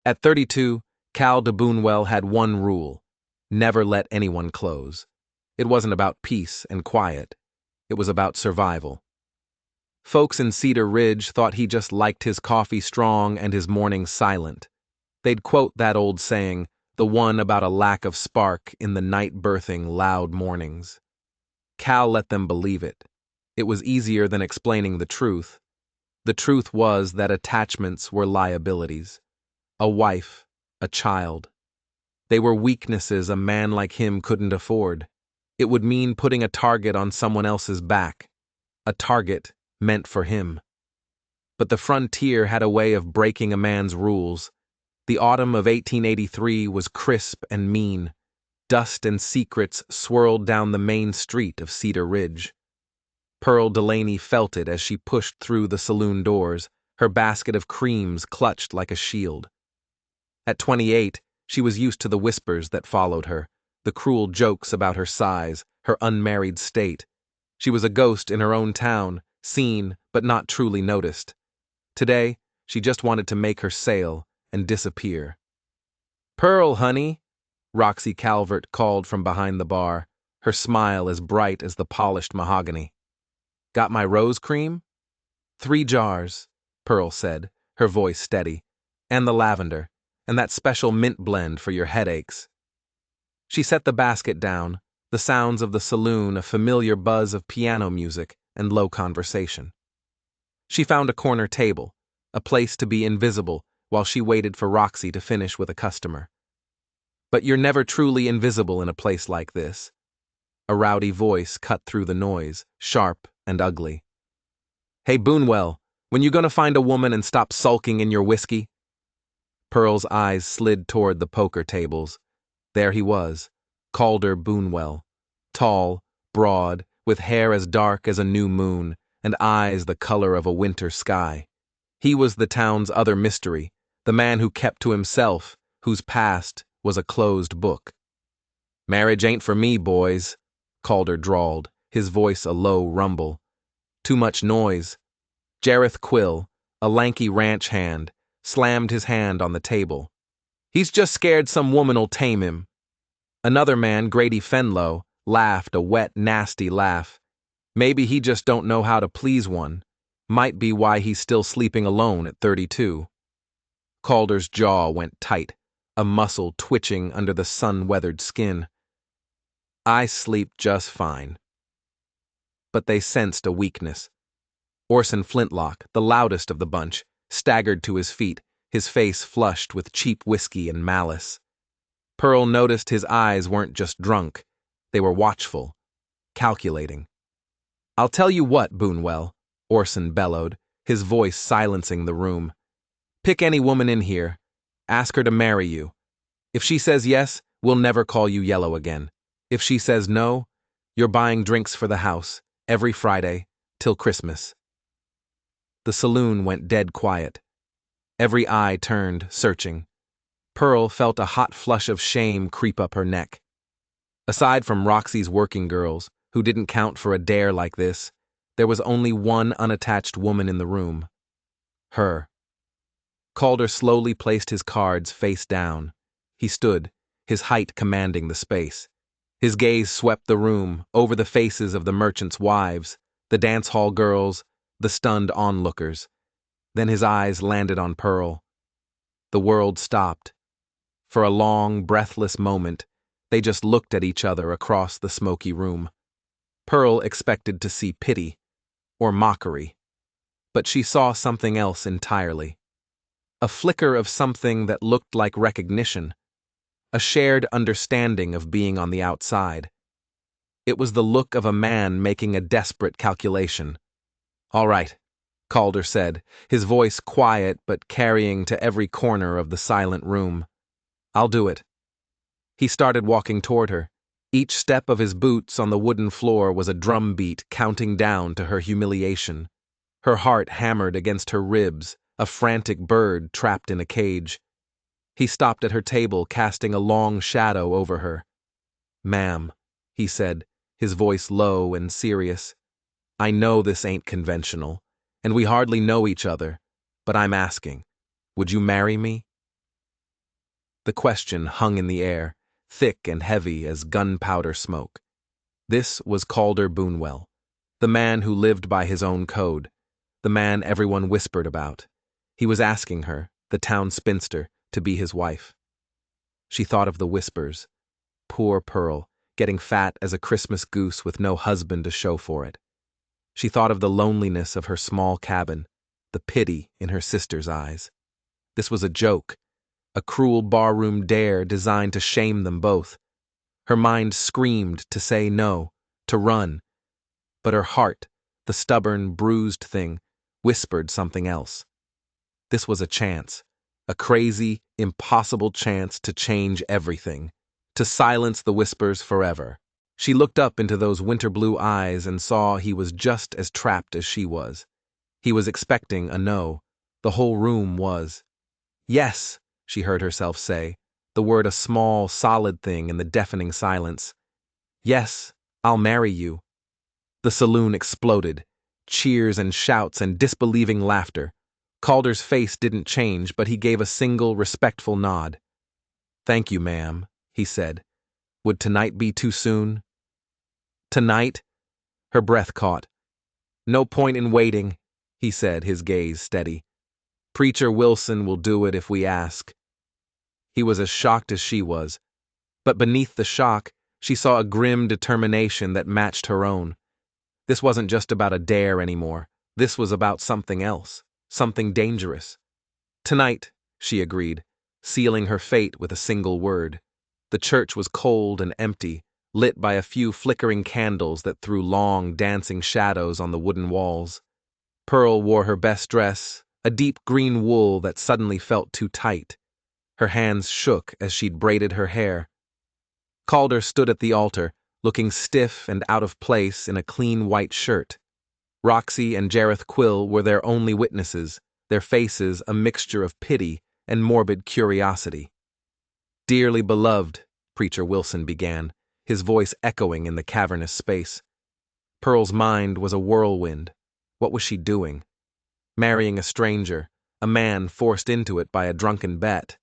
At 32, Calder Boonwell had one rule: never let anyone close. It wasn't about peace and quiet. It was about survival. Folks in Cedar Ridge thought he just liked his coffee strong and his mornings silent. They'd quote that old saying, the one about a lack of spark in the night-birthing loud mornings. Cal let them believe it. It was easier than explaining the truth. The truth was that attachments were liabilities. A wife, a child. They were weaknesses a man like him couldn't afford. It would mean putting a target on someone else's back. A target meant for him. But the frontier had a way of breaking a man's rules. The autumn of 1883 was crisp and mean. Dust and secrets swirled down the main street of Cedar Ridge. Pearl Delaney felt it as she pushed through the saloon doors, her basket of creams clutched like a shield. At 28, she was used to the whispers that followed her, the cruel jokes about her size, her unmarried state. She was a ghost in her own town, seen but not truly noticed. Today, she just wanted to make her sail and disappear. "Pearl, honey," Roxy Calvert called from behind the bar, her smile as bright as the polished mahogany. "Got my rose cream?" "3 jars," Pearl said, her voice steady. "And the lavender, and that special mint blend for your headaches." She set the basket down, the sounds of the saloon a familiar buzz of piano music and low conversation. She found a corner table, a place to be invisible while she waited for Roxy to finish with a customer. "But you're never truly invisible in a place like this." A rowdy voice cut through the noise, sharp and ugly. "Hey, Boonwell, when you gonna find a woman and stop sulking in your whiskey?" Pearl's eyes slid toward the poker tables. There he was, Calder Boonwell. Tall, broad, with hair as dark as a new moon, and eyes the color of a winter sky. He was the town's other mystery, the man who kept to himself, whose past was a closed book. "Marriage ain't for me, boys," Calder drawled, his voice a low rumble. "Too much noise." Jareth Quill, a lanky ranch hand, slammed his hand on the table. "He's just scared some woman'll tame him." Another man, Grady Fenlow, laughed a wet, nasty laugh. "Maybe he just don't know how to please one. Might be why he's still sleeping alone at 32. Calder's jaw went tight, a muscle twitching under the sun-weathered skin. "I sleep just fine." But they sensed a weakness. Orson Flintlock, the loudest of the bunch, staggered to his feet, his face flushed with cheap whiskey and malice. Pearl noticed his eyes weren't just drunk. They were watchful, calculating. "I'll tell you what, Boonwell," Orson bellowed, his voice silencing the room. "Pick any woman in here. Ask her to marry you. If she says yes, we'll never call you yellow again. If she says no, you're buying drinks for the house, every Friday, till Christmas." The saloon went dead quiet. Every eye turned, searching. Pearl felt a hot flush of shame creep up her neck. Aside from Roxy's working girls, who didn't count for a dare like this, there was only one unattached woman in the room. Her. Calder slowly placed his cards face down. He stood, his height commanding the space. His gaze swept the room, over the faces of the merchants' wives, the dance hall girls, the stunned onlookers. Then his eyes landed on Pearl. The world stopped. For a long, breathless moment, they just looked at each other across the smoky room. Pearl expected to see pity, or mockery, but she saw something else entirely. A flicker of something that looked like recognition, a shared understanding of being on the outside. It was the look of a man making a desperate calculation. "All right," Calder said, his voice quiet but carrying to every corner of the silent room. "I'll do it." He started walking toward her. Each step of his boots on the wooden floor was a drum beat counting down to her humiliation. Her heart hammered against her ribs, a frantic bird trapped in a cage. He stopped at her table, casting a long shadow over her. "Ma'am," he said, his voice low and serious, "I know this ain't conventional, and we hardly know each other, but I'm asking, would you marry me?" The question hung in the air, thick and heavy as gunpowder smoke. This was Calder Boonwell, the man who lived by his own code, the man everyone whispered about. He was asking her, the town spinster, to be his wife. She thought of the whispers. Poor Pearl, getting fat as a Christmas goose with no husband to show for it. She thought of the loneliness of her small cabin, the pity in her sister's eyes. This was a joke, a cruel barroom dare designed to shame them both. Her mind screamed to say no, to run. But her heart, the stubborn, bruised thing, whispered something else. This was a chance, a crazy, impossible chance to change everything, to silence the whispers forever. She looked up into those winter-blue eyes and saw he was just as trapped as she was. He was expecting a no. The whole room was. Yes, she heard herself say, the word a small, solid thing in the deafening silence. Yes, I'll marry you. The saloon exploded. Cheers and shouts and disbelieving laughter. Calder's face didn't change, but he gave a single, respectful nod. "Thank you, ma'am," he said. "Would tonight be too soon?" "Tonight?" Her breath caught. "No point in waiting," he said, his gaze steady. "Preacher Wilson will do it if we ask." He was as shocked as she was. But beneath the shock, she saw a grim determination that matched her own. This wasn't just about a dare anymore. This was about something else, something dangerous. "Tonight," she agreed, sealing her fate with a single word. The church was cold and empty, lit by a few flickering candles that threw long, dancing shadows on the wooden walls. Pearl wore her best dress, a deep green wool that suddenly felt too tight. Her hands shook as she'd braided her hair. Calder stood at the altar, looking stiff and out of place in a clean white shirt. Roxy and Jareth Quill were their only witnesses, their faces a mixture of pity and morbid curiosity. "Dearly beloved," Preacher Wilson began, his voice echoing in the cavernous space. Pearl's mind was a whirlwind. What was she doing? Marrying a stranger, a man forced into it by a drunken bet.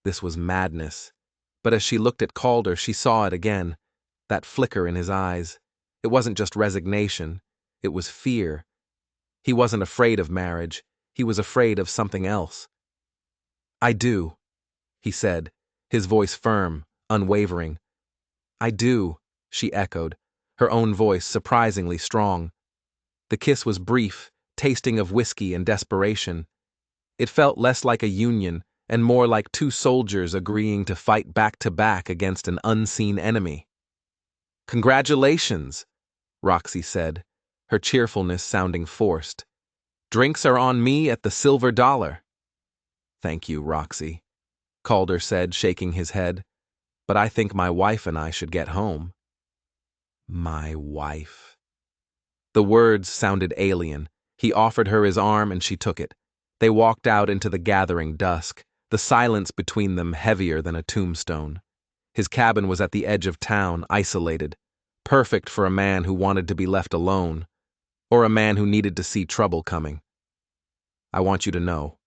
This was madness. But as she looked at Calder, she saw it again, that flicker in his eyes. It wasn't just resignation, it was fear. He wasn't afraid of marriage, he was afraid of something else. "I do," he said, his voice firm, unwavering. "I do," she echoed, her own voice surprisingly strong. The kiss was brief, tasting of whiskey and desperation. It felt less like a union and more like two soldiers agreeing to fight back to back against an unseen enemy. "Congratulations," Roxy said, her cheerfulness sounding forced. "Drinks are on me at the Silver Dollar." "Thank you, Roxy," Calder said, shaking his head. "But I think my wife and I should get home." My wife. The words sounded alien. He offered her his arm and she took it. They walked out into the gathering dusk, the silence between them heavier than a tombstone. His cabin was at the edge of town, isolated, perfect for a man who wanted to be left alone, or a man who needed to see trouble coming. "I want you to know,"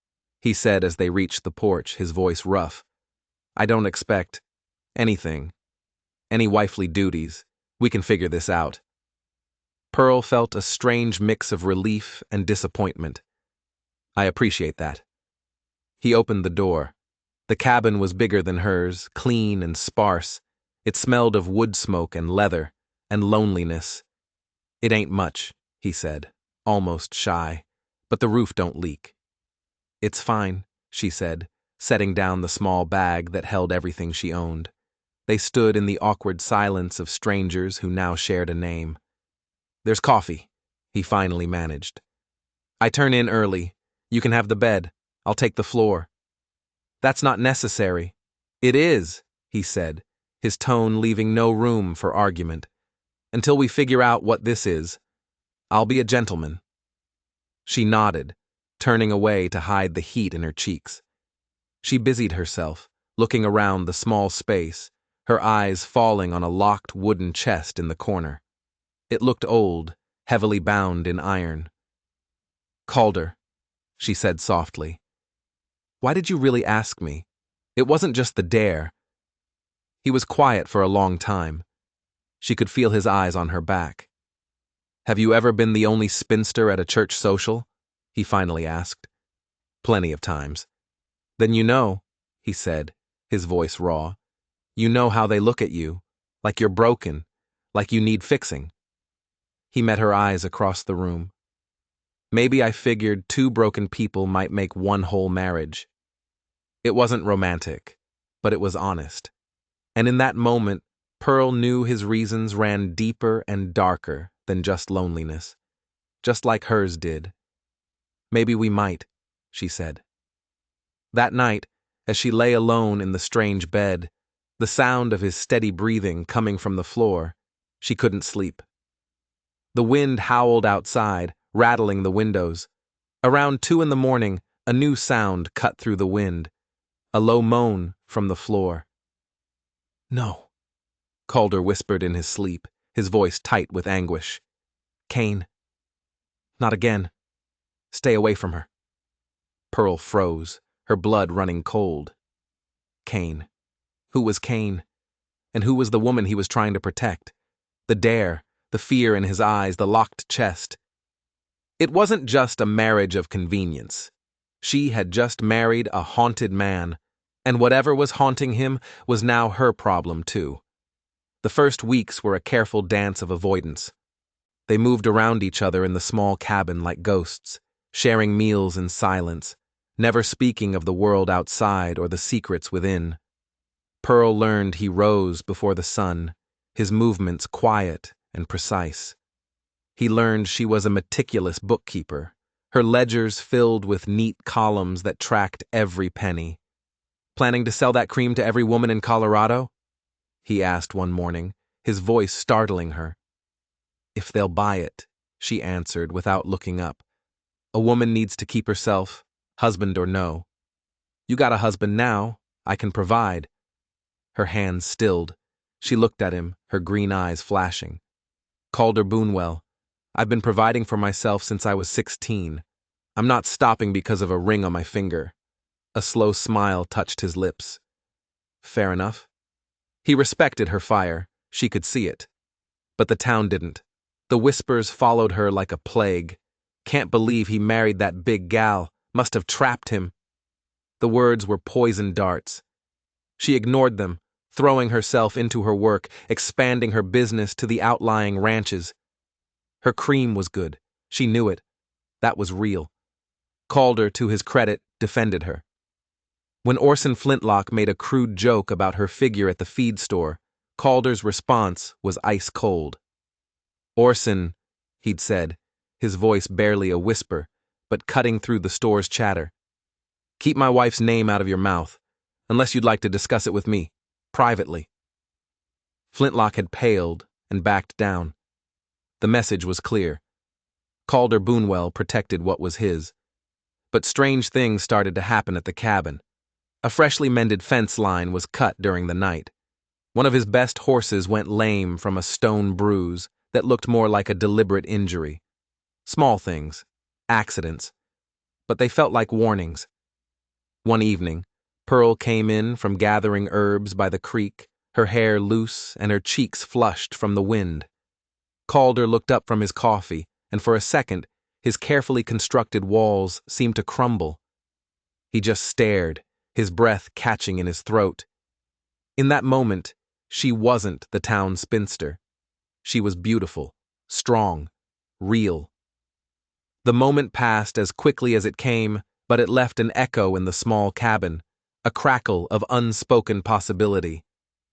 he said as they reached the porch, his voice rough. "I don't expect anything, any wifely duties. We can figure this out." Pearl felt a strange mix of relief and disappointment. "I appreciate that." He opened the door. The cabin was bigger than hers, clean and sparse. It smelled of wood smoke and leather, and loneliness. "It ain't much," he said, almost shy, "but the roof don't leak." "It's fine," she said, setting down the small bag that held everything she owned. They stood in the awkward silence of strangers who now shared a name. "There's coffee," he finally managed. "I turn in early. You can have the bed. I'll take the floor." "That's not necessary." "It is," he said, his tone leaving no room for argument. "Until we figure out what this is. I'll be a gentleman." She nodded, turning away to hide the heat in her cheeks. She busied herself, looking around the small space, her eyes falling on a locked wooden chest in the corner. It looked old, heavily bound in iron. "Calder," she said softly, "why did you really ask me? It wasn't just the dare. He was quiet for a long time. She could feel his eyes on her back. "Have you ever been the only spinster at a church social?" he finally asked. "Plenty of times." "Then you know," he said, his voice raw. "You know how they look at you, like you're broken, like you need fixing." He met her eyes across the room. "Maybe I figured two broken people might make one whole marriage." It wasn't romantic, but it was honest. And in that moment, Pearl knew his reasons ran deeper and darker than just loneliness, just like hers did. "Maybe we might," she said. That night, as she lay alone in the strange bed, the sound of his steady breathing coming from the floor, she couldn't sleep. The wind howled outside, rattling the windows. Around 2 a.m, a new sound cut through the wind, a low moan from the floor. "No," Calder whispered in his sleep, his voice tight with anguish. "Kane. Not again. Stay away from her." Pearl froze, her blood running cold. Kane. Who was Kane? And who was the woman he was trying to protect? The dare, the fear in his eyes, the locked chest. It wasn't just a marriage of convenience. She had just married a haunted man, and whatever was haunting him was now her problem too. The first weeks were a careful dance of avoidance. They moved around each other in the small cabin like ghosts, sharing meals in silence, never speaking of the world outside or the secrets within. Pearl learned he rose before the sun, his movements quiet and precise. He learned she was a meticulous bookkeeper, her ledgers filled with neat columns that tracked every penny. "Planning to sell that cream to every woman in Colorado?" he asked one morning, his voice startling her. "If they'll buy it," she answered without looking up. "A woman needs to keep herself, husband or no. You got a husband now, I can provide." Her hands stilled. She looked at him, her green eyes flashing. "Calder Boonwell. I've been providing for myself since I was 16. I'm not stopping because of a ring on my finger." A slow smile touched his lips. "Fair enough." He respected her fire. She could see it. But the town didn't. The whispers followed her like a plague. "Can't believe he married that big gal. Must have trapped him." The words were poison darts. She ignored them, throwing herself into her work, expanding her business to the outlying ranches. Her cream was good. She knew it. That was real. Calder, to his credit, defended her. When Orson Flintlock made a crude joke about her figure at the feed store, Calder's response was ice cold. "Orson," he'd said, his voice barely a whisper, but cutting through the store's chatter, "keep my wife's name out of your mouth, unless you'd like to discuss it with me, privately." Flintlock had paled and backed down. The message was clear. Calder Boonwell protected what was his. But strange things started to happen at the cabin. A freshly mended fence line was cut during the night. One of his best horses went lame from a stone bruise that looked more like a deliberate injury. Small things, accidents, but they felt like warnings. One evening, Pearl came in from gathering herbs by the creek, her hair loose and her cheeks flushed from the wind. Calder looked up from his coffee, and for a second, his carefully constructed walls seemed to crumble. He just stared, his breath catching in his throat. In that moment, she wasn't the town spinster. She was beautiful, strong, real. The moment passed as quickly as it came, but it left an echo in the small cabin, a crackle of unspoken possibility.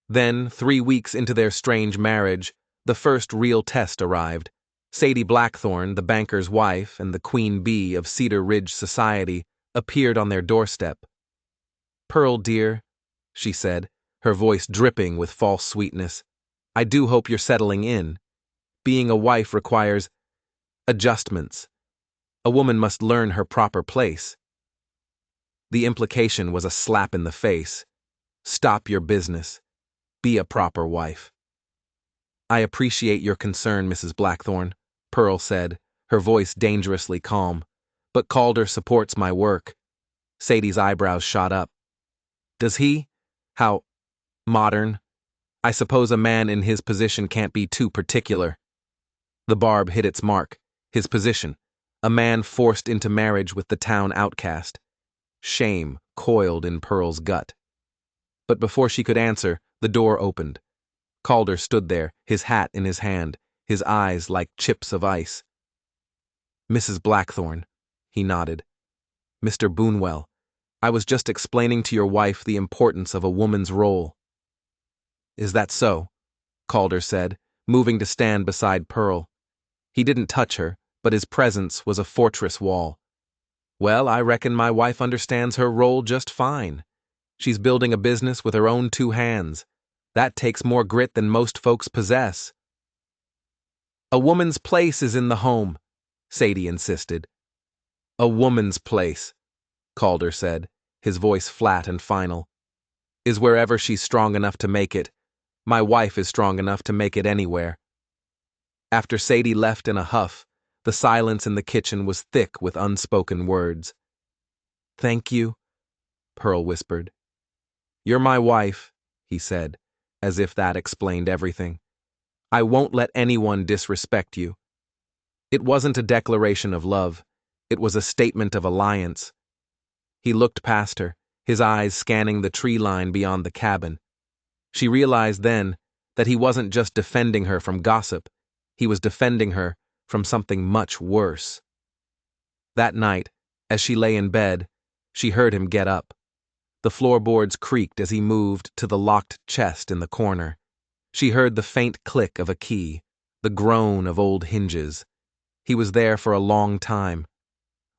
Then, 3 weeks into their strange marriage, the first real test arrived. Sadie Blackthorne, the banker's wife and the queen bee of Cedar Ridge society, appeared on their doorstep. "Pearl, dear," she said, her voice dripping with false sweetness, "I do hope you're settling in. Being a wife requires adjustments. A woman must learn her proper place." The implication was a slap in the face. Stop your business. Be a proper wife. "I appreciate your concern, Mrs. Blackthorne," Pearl said, her voice dangerously calm. "But Calder supports my work." Sadie's eyebrows shot up. Does he? How modern? I suppose a man in his position can't be too particular. The barb hit its mark. His position. A man forced into marriage with the town outcast. Shame coiled in Pearl's gut. But before she could answer, the door opened. Calder stood there, his hat in his hand, his eyes like chips of ice. Mrs. Blackthorne, he nodded. Mr. Boonwell, I was just explaining to your wife the importance of a woman's role. Is that so? Calder said, moving to stand beside Pearl. He didn't touch her, but his presence was a fortress wall. Well, I reckon my wife understands her role just fine. She's building a business with her own 2 hands. That takes more grit than most folks possess. A woman's place is in the home, Sadie insisted. A woman's place, Calder said, his voice flat and final, is wherever she's strong enough to make it. My wife is strong enough to make it anywhere. After Sadie left in a huff, the silence in the kitchen was thick with unspoken words. Thank you, Pearl whispered. You're my wife, he said, as if that explained everything. I won't let anyone disrespect you. It wasn't a declaration of love. It was a statement of alliance. He looked past her, his eyes scanning the tree line beyond the cabin. She realized then that he wasn't just defending her from gossip, he was defending her from something much worse. That night, as she lay in bed, she heard him get up. The floorboards creaked as he moved to the locked chest in the corner. She heard the faint click of a key, the groan of old hinges. He was there for a long time.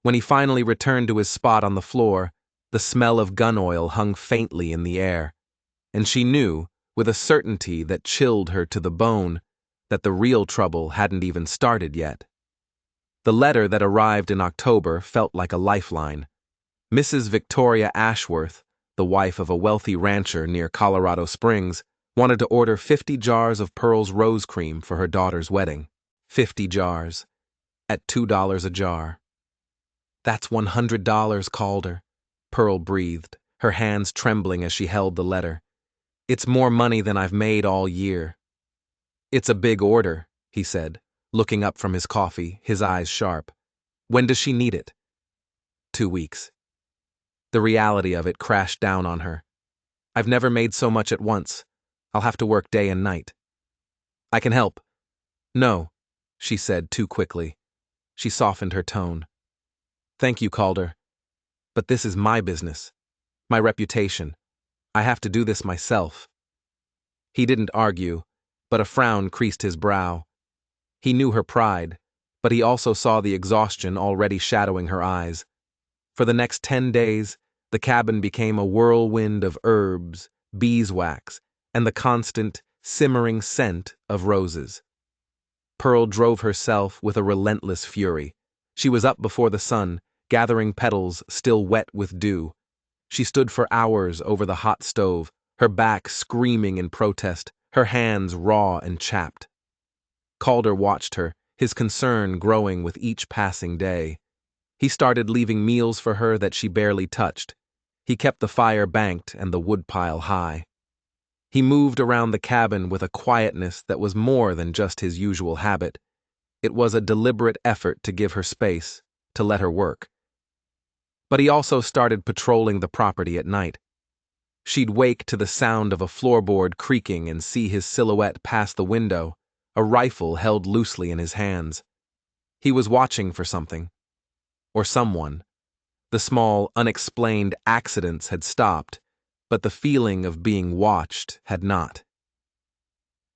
When he finally returned to his spot on the floor, the smell of gun oil hung faintly in the air, and she knew, with a certainty that chilled her to the bone, that the real trouble hadn't even started yet. The letter that arrived in October felt like a lifeline. Mrs. Victoria Ashworth, the wife of a wealthy rancher near Colorado Springs, wanted to order 50 jars of Pearl's rose cream for her daughter's wedding. 50 jars. At $2 a jar. That's $100, Calder, Pearl breathed, her hands trembling as she held the letter. It's more money than I've made all year. It's a big order, he said, looking up from his coffee, his eyes sharp. When does she need it? 2 weeks. The reality of it crashed down on her. I've never made so much at once. I'll have to work day and night. I can help. No, she said too quickly. She softened her tone. Thank you, Calder. But this is my business. My reputation. I have to do this myself. He didn't argue, but a frown creased his brow. He knew her pride, but he also saw the exhaustion already shadowing her eyes. For the next 10 days, the cabin became a whirlwind of herbs, beeswax, and the constant, simmering scent of roses. Pearl drove herself with a relentless fury. She was up before the sun, gathering petals still wet with dew. She stood for hours over the hot stove, her back screaming in protest, her hands raw and chapped. Calder watched her, his concern growing with each passing day. He started leaving meals for her that she barely touched. He kept the fire banked and the woodpile high. He moved around the cabin with a quietness that was more than just his usual habit. It was a deliberate effort to give her space, to let her work. But he also started patrolling the property at night. She'd wake to the sound of a floorboard creaking and see his silhouette pass the window, a rifle held loosely in his hands. He was watching for something. Or someone. The small, unexplained accidents had stopped, but the feeling of being watched had not.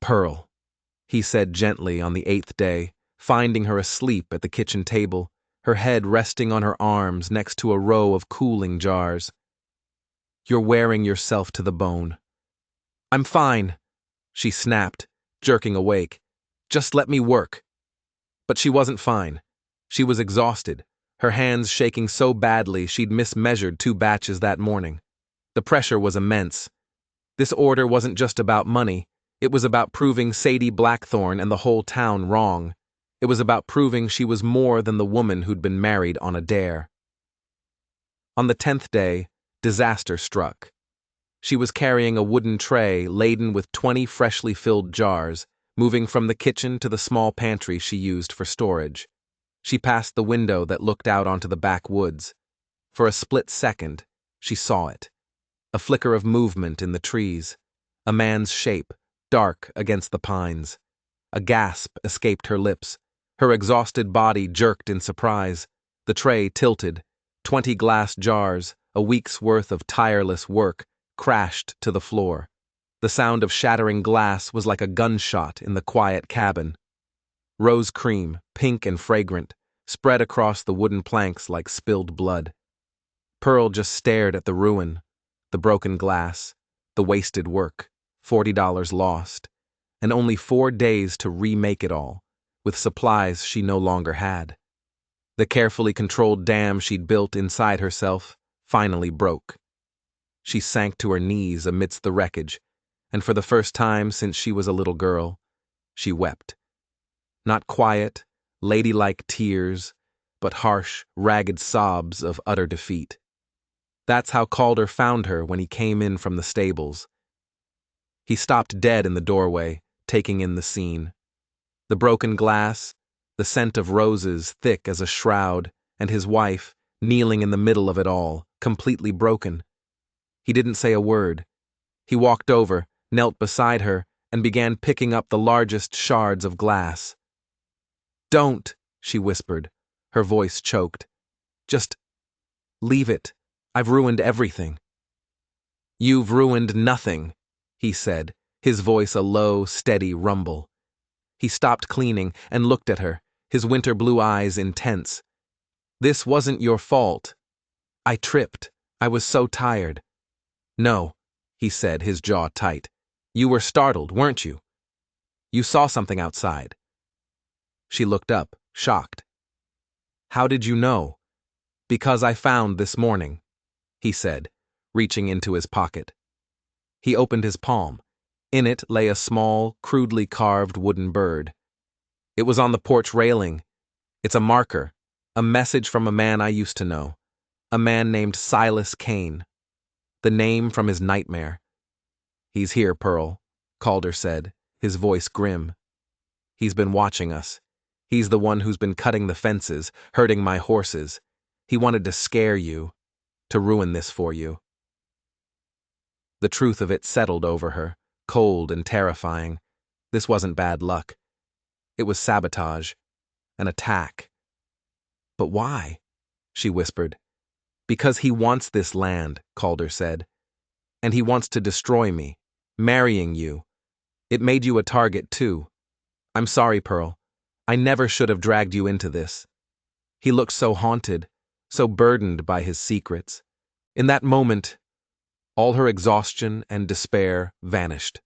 Pearl, he said gently on the 8th day, finding her asleep at the kitchen table, her head resting on her arms next to a row of cooling jars. You're wearing yourself to the bone. I'm fine, she snapped, jerking awake. Just let me work. But she wasn't fine. She was exhausted, her hands shaking so badly she'd mismeasured 2 batches that morning. The pressure was immense. This order wasn't just about money. It was about proving Sadie Blackthorne and the whole town wrong. It was about proving she was more than the woman who'd been married on a dare. On the 10th day, disaster struck. She was carrying a wooden tray laden with 20 freshly filled jars, moving from the kitchen to the small pantry she used for storage. She passed the window that looked out onto the backwoods. For a split second, she saw it. A flicker of movement in the trees. A man's shape, dark against the pines. A gasp escaped her lips. Her exhausted body jerked in surprise. The tray tilted. 20 glass jars, a week's worth of tireless work, crashed to the floor. The sound of shattering glass was like a gunshot in the quiet cabin. Rose cream, pink and fragrant, spread across the wooden planks like spilled blood. Pearl just stared at the ruin, the broken glass, the wasted work, $40 lost, and only 4 days to remake it all, with supplies she no longer had. The carefully controlled dam she'd built inside herself finally broke. She sank to her knees amidst the wreckage, and for the first time since she was a little girl, she wept. Not quiet, ladylike tears, but harsh, ragged sobs of utter defeat. That's how Calder found her when he came in from the stables. He stopped dead in the doorway, taking in the scene. The broken glass, the scent of roses thick as a shroud, and his wife, kneeling in the middle of it all, completely broken. He didn't say a word. He walked over, knelt beside her, and began picking up the largest shards of glass. "Don't," she whispered, her voice choked. "Just leave it. I've ruined everything." "You've ruined nothing," he said, his voice a low, steady rumble. He stopped cleaning and looked at her, his winter blue eyes intense. "This wasn't your fault. I tripped. I was so tired." "No," he said, his jaw tight. "You were startled, weren't you? You saw something outside." She looked up, shocked. "How did you know?" "Because I found this morning," he said, reaching into his pocket. He opened his palm. In it lay a small, crudely carved wooden bird. "It was on the porch railing. It's a marker, a message from a man I used to know, a man named Silas Kane. The name from his nightmare." "He's here, Pearl," Calder said, his voice grim. "He's been watching us. He's the one who's been cutting the fences, hurting my horses. He wanted to scare you, to ruin this for you." The truth of it settled over her, cold and terrifying. This wasn't bad luck. It was sabotage, an attack. "But why?" she whispered. "Because he wants this land," Calder said. "And he wants to destroy me, marrying you. It made you a target, too. I'm sorry, Pearl. I never should have dragged you into this." He looked so haunted, so burdened by his secrets. In that moment, all her exhaustion and despair vanished,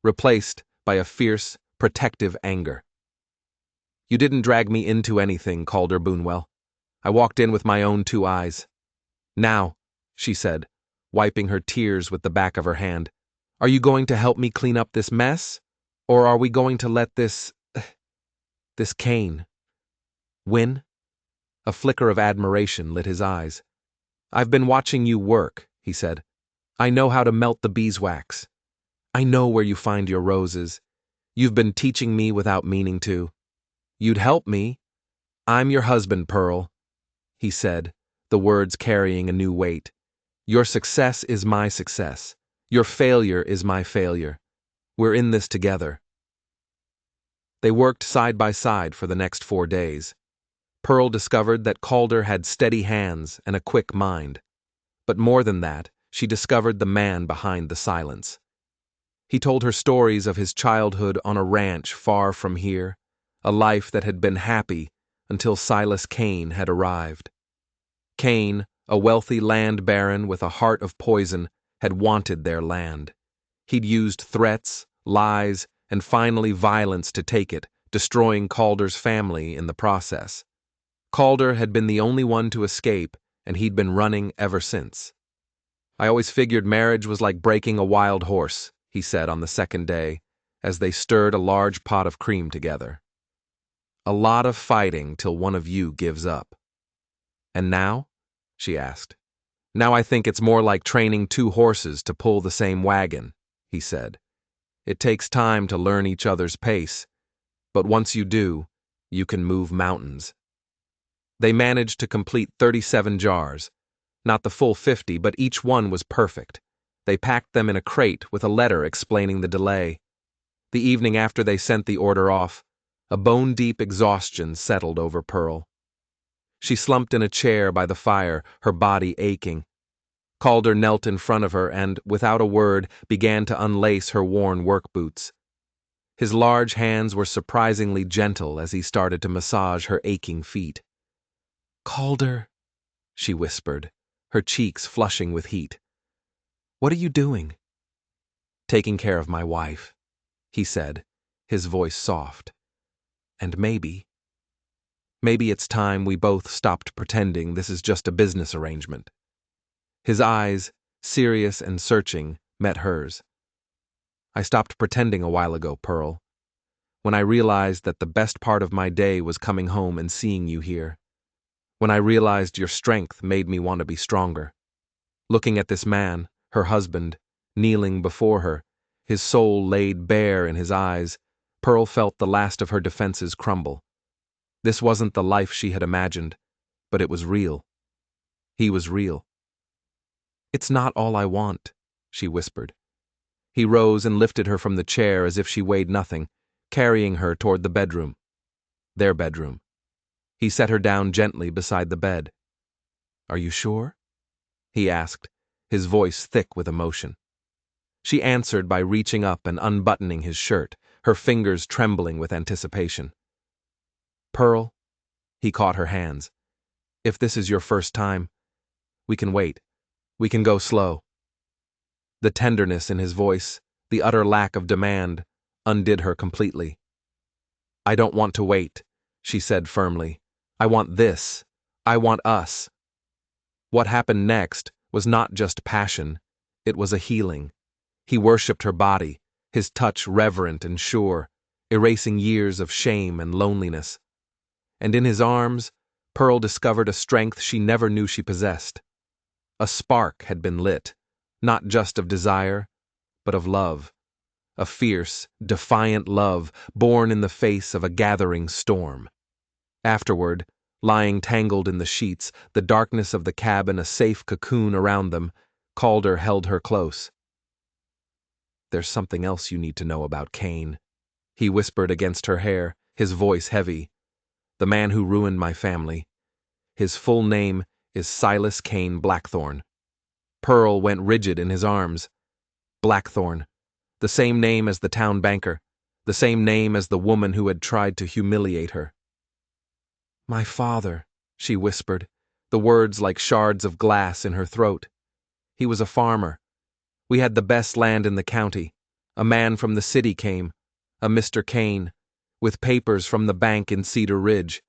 replaced by a fierce, protective anger. "You didn't drag me into anything, Calder Boonwell. I walked in with my own 2 eyes. Now," she said, wiping her tears with the back of her hand, "are you going to help me clean up this mess? Or are we going to let this Kane win?" A flicker of admiration lit his eyes. "I've been watching you work," he said. "I know how to melt the beeswax. I know where you find your roses. You've been teaching me without meaning to. You'd help me. I'm your husband, Pearl," he said, the words carrying a new weight. "Your success is my success. Your failure is my failure. We're in this together." They worked side by side for the next 4 days. Pearl discovered that Calder had steady hands and a quick mind. But more than that, she discovered the man behind the silence. He told her stories of his childhood on a ranch far from here, a life that had been happy until Silas Kane had arrived. Kane, a wealthy land baron with a heart of poison, had wanted their land. He'd used threats, lies, and finally violence to take it, destroying Calder's family in the process. Calder had been the only one to escape, and he'd been running ever since. "I always figured marriage was like breaking a wild horse," he said on the second day, as they stirred a large pot of cream together. "A lot of fighting till one of you gives up." "And now?" she asked. Now I think it's more like training two horses to pull the same wagon, he said. It takes time to learn each other's pace, but once you do, you can move mountains. They managed to complete 37 jars. Not the full 50, but each one was perfect. They packed them in a crate with a letter explaining the delay. The evening after they sent the order off, a bone-deep exhaustion settled over Pearl. She slumped in a chair by the fire, her body aching. Calder knelt in front of her and, without a word, began to unlace her worn work boots. His large hands were surprisingly gentle as he started to massage her aching feet. "Calder," she whispered, her cheeks flushing with heat. "What are you doing?" "Taking care of my wife," he said, his voice soft. "And maybe it's time we both stopped pretending this is just a business arrangement." His eyes, serious and searching, met hers. "I stopped pretending a while ago, Pearl, when I realized that the best part of my day was coming home and seeing you here. When I realized your strength made me want to be stronger." Looking at this man, her husband, kneeling before her, his soul laid bare in his eyes, Pearl felt the last of her defenses crumble. This wasn't the life she had imagined, but it was real. He was real. "It's not all I want," she whispered. He rose and lifted her from the chair as if she weighed nothing, carrying her toward the bedroom. Their bedroom. He set her down gently beside the bed. "Are you sure?" he asked, his voice thick with emotion. She answered by reaching up and unbuttoning his shirt, her fingers trembling with anticipation. "Pearl," he caught her hands, "if this is your first time, we can wait. We can go slow." The tenderness in his voice, the utter lack of demand, undid her completely. "I don't want to wait," she said firmly. "I want this. I want us." What happened next was not just passion, it was a healing. He worshipped her body, his touch reverent and sure, erasing years of shame and loneliness. And in his arms, Pearl discovered a strength she never knew she possessed. A spark had been lit, not just of desire, but of love. A fierce, defiant love born in the face of a gathering storm. Afterward, lying tangled in the sheets, the darkness of the cabin a safe cocoon around them, Calder held her close. "There's something else you need to know about Kane," he whispered against her hair, his voice heavy. "The man who ruined my family. His full name is Silas Kane Blackthorne." Pearl went rigid in his arms. Blackthorne. The same name as the town banker. The same name as the woman who had tried to humiliate her. "My father," she whispered, the words like shards of glass in her throat. "He was a farmer. We had the best land in the county. A man from the city came, a Mr. Kane, with papers from the bank in Cedar Ridge.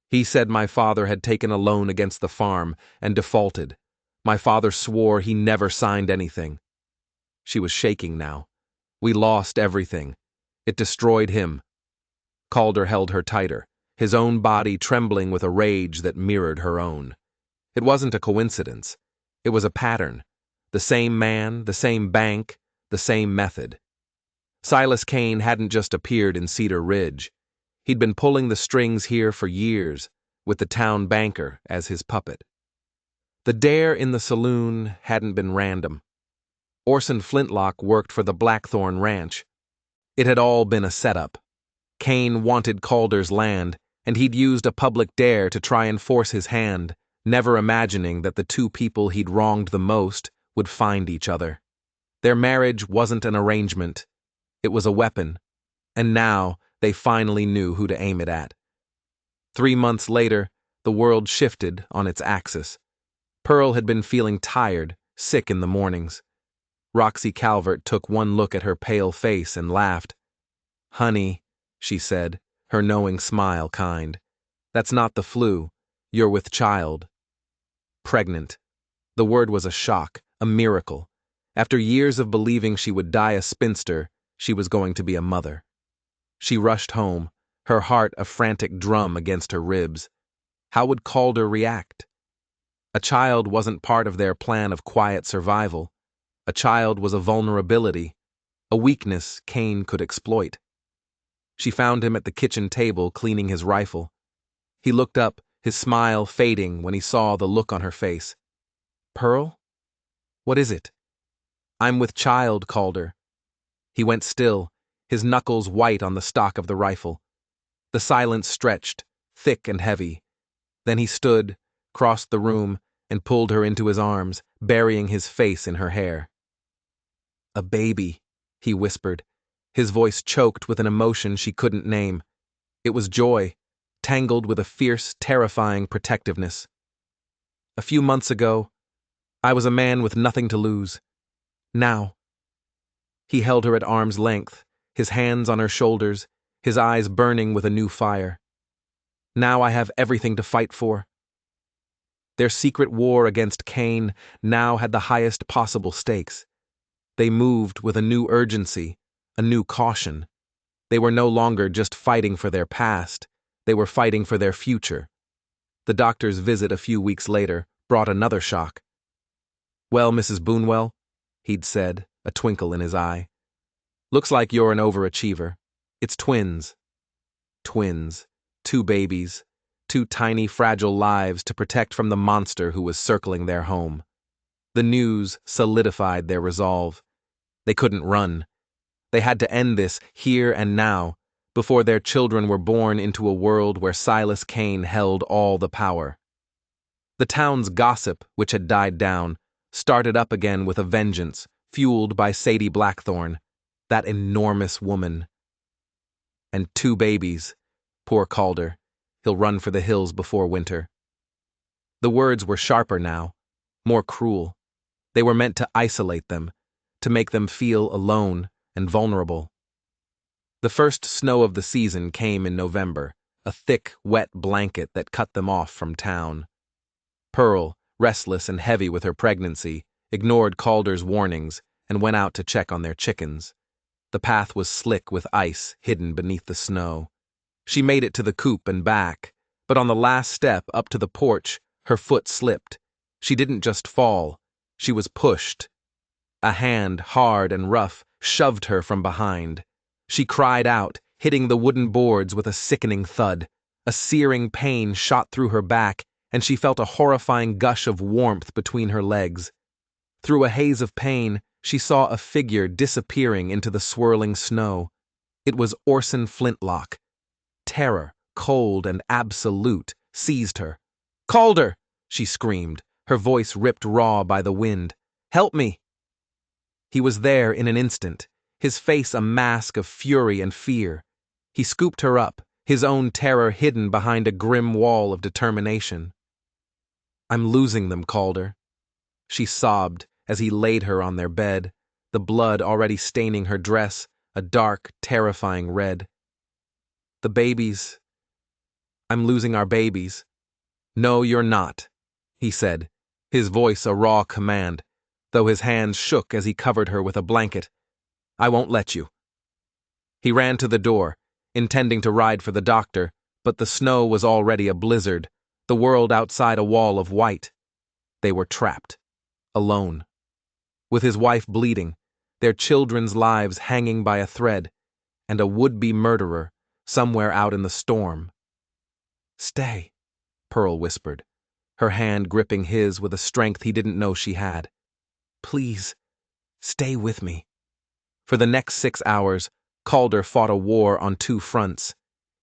He said my father had taken a loan against the farm and defaulted. My father swore he never signed anything." She was shaking now. "We lost everything. It destroyed him." Calder held her tighter, his own body trembling with a rage that mirrored her own. It wasn't a coincidence. It was a pattern. The same man, the same bank, the same method. Silas Kane hadn't just appeared in Cedar Ridge. He'd been pulling the strings here for years, with the town banker as his puppet. The dare in the saloon hadn't been random. Orson Flintlock worked for the Blackthorne Ranch. It had all been a setup. Kane wanted Calder's land, and he'd used a public dare to try and force his hand, never imagining that the two people he'd wronged the most would find each other. Their marriage wasn't an arrangement. It was a weapon, and now they finally knew who to aim it at. 3 months later, the world shifted on its axis. Pearl had been feeling tired, sick in the mornings. Roxy Calvert took one look at her pale face and laughed. "Honey," she said, her knowing smile kind, "that's not the flu. You're with child." Pregnant. The word was a shock, a miracle. After years of believing she would die a spinster, she was going to be a mother. She rushed home, her heart a frantic drum against her ribs. How would Calder react? A child wasn't part of their plan of quiet survival. A child was a vulnerability, a weakness Kane could exploit. She found him at the kitchen table cleaning his rifle. He looked up, his smile fading when he saw the look on her face. "Pearl? What is it?" "I'm with child, Calder." He went still, his knuckles white on the stock of the rifle. The silence stretched, thick and heavy. Then he stood, crossed the room, and pulled her into his arms, burying his face in her hair. "A baby," he whispered, his voice choked with an emotion she couldn't name. It was joy, tangled with a fierce, terrifying protectiveness. "A few months ago, I was a man with nothing to lose. Now—" He held her at arm's length, his hands on her shoulders, his eyes burning with a new fire. "Now I have everything to fight for." Their secret war against Kane now had the highest possible stakes. They moved with a new urgency, a new caution. They were no longer just fighting for their past, they were fighting for their future. The doctor's visit a few weeks later brought another shock. "Well, Mrs. Boonwell," he'd said, a twinkle in his eye. "Looks like you're an overachiever. It's twins." Twins. 2 babies. 2 tiny, fragile lives to protect from the monster who was circling their home. The news solidified their resolve. They couldn't run. They had to end this here and now, before their children were born into a world where Silas Kane held all the power. The town's gossip, which had died down, started up again with a vengeance, fueled by Sadie Blackthorne, that enormous woman. And 2 babies. Poor Calder. He'll run for the hills before winter. The words were sharper now, more cruel. They were meant to isolate them, to make them feel alone and vulnerable. The first snow of the season came in November, a thick, wet blanket that cut them off from town. Pearl, restless and heavy with her pregnancy, ignored Calder's warnings and went out to check on their chickens. The path was slick with ice hidden beneath the snow. She made it to the coop and back, but on the last step up to the porch, her foot slipped. She didn't just fall, she was pushed. A hand, hard and rough, shoved her from behind. She cried out, hitting the wooden boards with a sickening thud. A searing pain shot through her back, and she felt a horrifying gush of warmth between her legs. Through a haze of pain, she saw a figure disappearing into the swirling snow. It was Orson Flintlock. Terror, cold and absolute, seized her. "Calder!" she screamed, her voice ripped raw by the wind. "Help me!" He was there in an instant, his face a mask of fury and fear. He scooped her up, his own terror hidden behind a grim wall of determination. "I'm losing them, Calder," she sobbed as he laid her on their bed, the blood already staining her dress, a dark, terrifying red. "The babies. I'm losing our babies." "No, you're not," he said, his voice a raw command, though his hands shook as he covered her with a blanket. "I won't let you." He ran to the door, intending to ride for the doctor, but the snow was already a blizzard, the world outside a wall of white. They were trapped, alone, with his wife bleeding, their children's lives hanging by a thread, and a would-be murderer somewhere out in the storm. "Stay," Pearl whispered, her hand gripping his with a strength he didn't know she had. "Please, stay with me." For the next 6 hours, Calder fought a war on 2 fronts.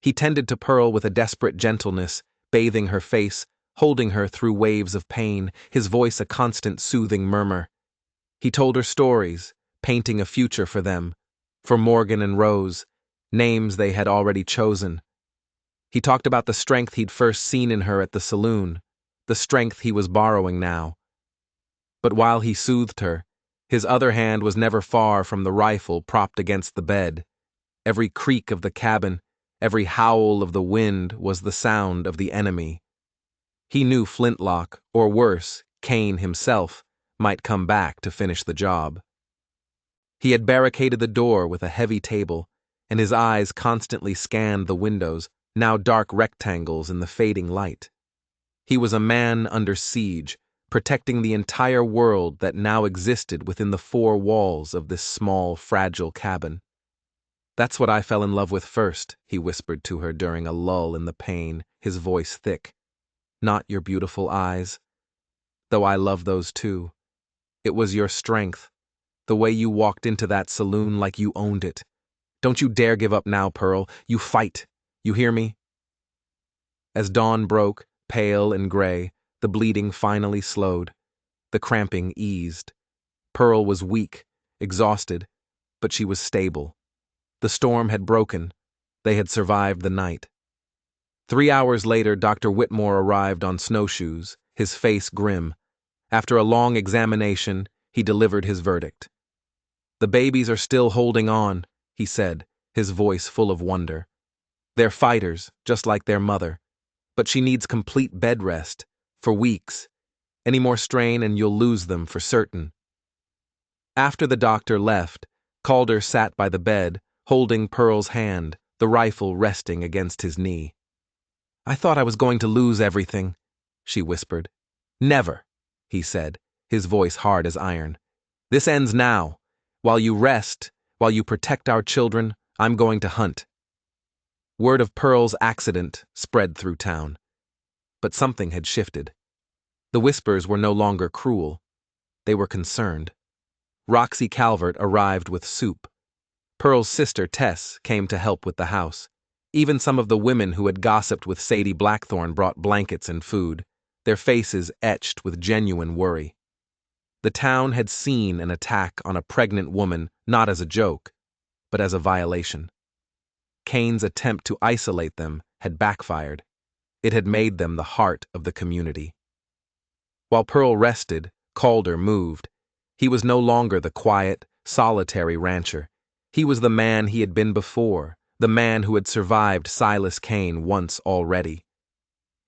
He tended to Pearl with a desperate gentleness, bathing her face, holding her through waves of pain, his voice a constant soothing murmur. He told her stories, painting a future for them, for Morgan and Rose, names they had already chosen. He talked about the strength he'd first seen in her at the saloon, the strength he was borrowing now. But while he soothed her, his other hand was never far from the rifle propped against the bed. Every creak of the cabin, every howl of the wind was the sound of the enemy. He knew Flintlock, or worse, Kane himself, might come back to finish the job. He had barricaded the door with a heavy table, and his eyes constantly scanned the windows, now dark rectangles in the fading light. He was a man under siege, protecting the entire world that now existed within the four walls of this small, fragile cabin. "That's what I fell in love with first," he whispered to her during a lull in the pain, his voice thick. "Not your beautiful eyes, though I love those too. It was your strength, the way you walked into that saloon like you owned it. Don't you dare give up now, Pearl. You fight. You hear me?" As dawn broke, pale and gray, the bleeding finally slowed. The cramping eased. Pearl was weak, exhausted, but she was stable. The storm had broken. They had survived the night. 3 hours later, Dr. Whitmore arrived on snowshoes, his face grim. After a long examination, he delivered his verdict. "The babies are still holding on," he said, his voice full of wonder. "They're fighters, just like their mother. But she needs complete bed rest, for weeks. Any more strain and you'll lose them for certain." After the doctor left, Calder sat by the bed, holding Pearl's hand, the rifle resting against his knee. "I thought I was going to lose everything," she whispered. "Never," he said, his voice hard as iron. "This ends now. While you rest, while you protect our children, I'm going to hunt." Word of Pearl's accident spread through town. But something had shifted. The whispers were no longer cruel. They were concerned. Roxy Calvert arrived with soup. Pearl's sister, Tess, came to help with the house. Even some of the women who had gossiped with Sadie Blackthorne brought blankets and food, their faces etched with genuine worry. The town had seen an attack on a pregnant woman not as a joke, but as a violation. Kane's attempt to isolate them had backfired. It had made them the heart of the community. While Pearl rested, Calder moved. He was no longer the quiet, solitary rancher. He was the man he had been before, the man who had survived Silas Kane once already.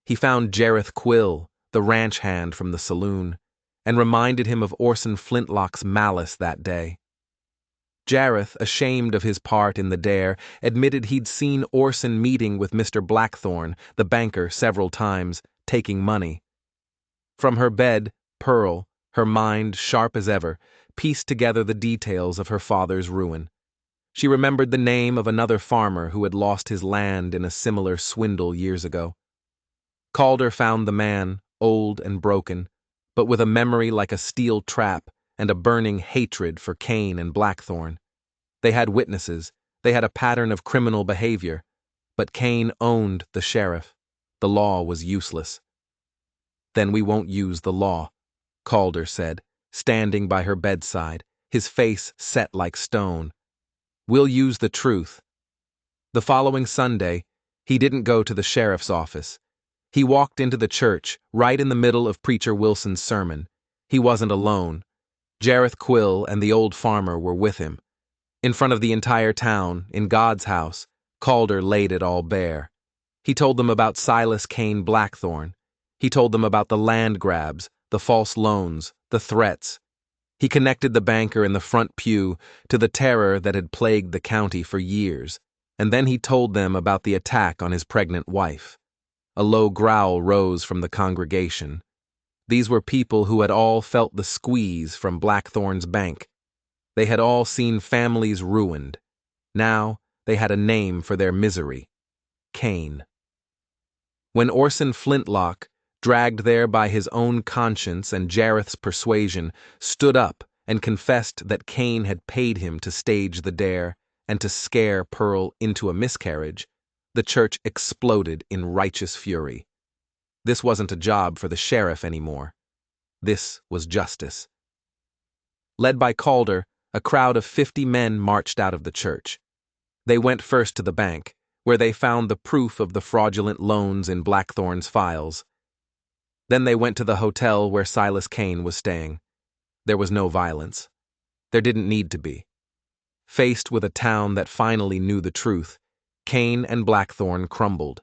He found Jareth Quill, the ranch hand from the saloon, and reminded him of Orson Flintlock's malice that day. Jareth, ashamed of his part in the dare, admitted he'd seen Orson meeting with Mr. Blackthorne, the banker, several times, taking money. From her bed, Pearl, her mind sharp as ever, pieced together the details of her father's ruin. She remembered the name of another farmer who had lost his land in a similar swindle years ago. Calder found the man, old and broken, but with a memory like a steel trap and a burning hatred for Kane and Blackthorne. They had witnesses, they had a pattern of criminal behavior, but Kane owned the sheriff. The law was useless. "Then we won't use the law," Calder said, standing by her bedside, his face set like stone. "We'll use the truth." The following Sunday, he didn't go to the sheriff's office. He walked into the church, right in the middle of Preacher Wilson's sermon. He wasn't alone. Jareth Quill and the old farmer were with him. In front of the entire town, in God's house, Calder laid it all bare. He told them about Silas Kane Blackthorne. He told them about the land grabs, the false loans, the threats. He connected the banker in the front pew to the terror that had plagued the county for years, and then he told them about the attack on his pregnant wife. A low growl rose from the congregation. These were people who had all felt the squeeze from Blackthorne's bank. They had all seen families ruined. Now they had a name for their misery: Kane. When Orson Flintlock, dragged there by his own conscience and Jareth's persuasion, stood up and confessed that Kane had paid him to stage the dare and to scare Pearl into a miscarriage, the church exploded in righteous fury. This wasn't a job for the sheriff anymore. This was justice. Led by Calder, a crowd of 50 men marched out of the church. They went first to the bank, where they found the proof of the fraudulent loans in Blackthorne's files. Then they went to the hotel where Silas Kane was staying. There was no violence. There didn't need to be. Faced with a town that finally knew the truth, Kane and Blackthorne crumbled.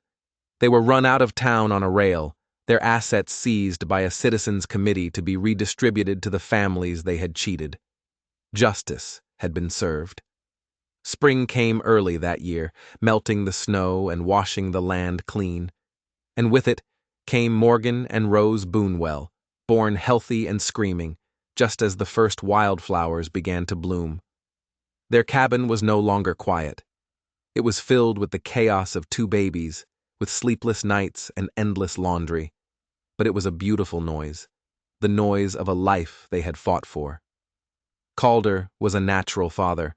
They were run out of town on a rail, their assets seized by a citizens' committee to be redistributed to the families they had cheated. Justice had been served. Spring came early that year, melting the snow and washing the land clean. And with it came Morgan and Rose Boonwell, born healthy and screaming, just as the first wildflowers began to bloom. Their cabin was no longer quiet. It was filled with the chaos of two babies, with sleepless nights and endless laundry. But it was a beautiful noise, the noise of a life they had fought for. Calder was a natural father,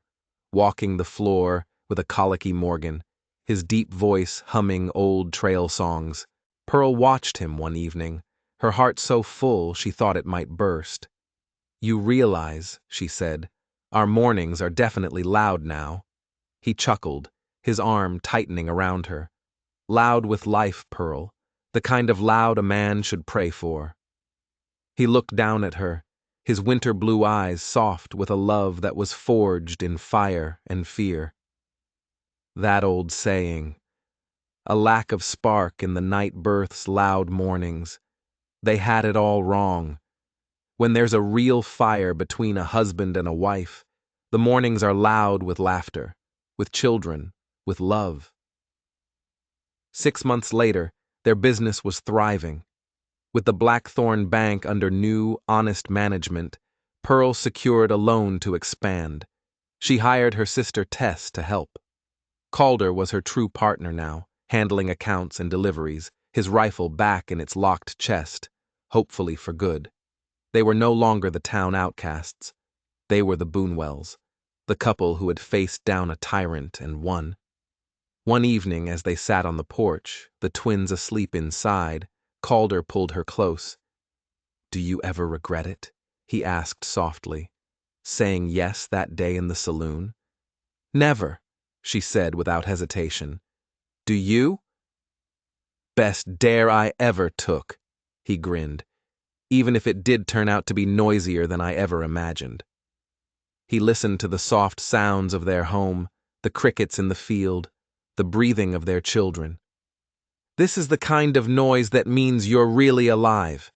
walking the floor with a colicky Morgan, his deep voice humming old trail songs. Pearl watched him one evening, her heart so full she thought it might burst. "You realize," she said, "our mornings are definitely loud now." He chuckled, his arm tightening around her. "Loud with life, Pearl, the kind of loud a man should pray for." He looked down at her, his winter blue eyes soft with a love that was forged in fire and fear. That old saying, a lack of spark in the night birth's loud mornings. They had it all wrong. When there's a real fire between a husband and a wife, the mornings are loud with laughter, with children, with love. 6 months later, their business was thriving. With the Blackthorn Bank under new, honest management, Pearl secured a loan to expand. She hired her sister Tess to help. Calder was her true partner now, handling accounts and deliveries, his rifle back in its locked chest, hopefully for good. They were no longer the town outcasts. They were the Boonwells, the couple who had faced down a tyrant and won. One evening, as they sat on the porch, the twins asleep inside, Calder pulled her close. "Do you ever regret it?" he asked softly. "Saying yes that day in the saloon?" "Never," she said without hesitation. "Do you?" "Best dare I ever took," he grinned, "even if it did turn out to be noisier than I ever imagined." He listened to the soft sounds of their home, the crickets in the field, the breathing of their children. "This is the kind of noise that means you're really alive."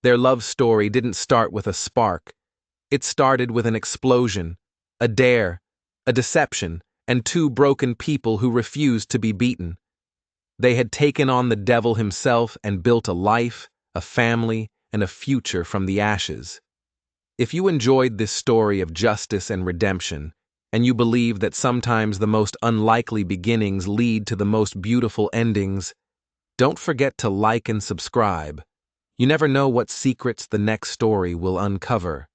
Their love story didn't start with a spark. It started with an explosion, a dare, a deception, and two broken people who refused to be beaten. They had taken on the devil himself and built a life, a family, and a future from the ashes. If you enjoyed this story of justice and redemption, and you believe that sometimes the most unlikely beginnings lead to the most beautiful endings, don't forget to like and subscribe. You never know what secrets the next story will uncover.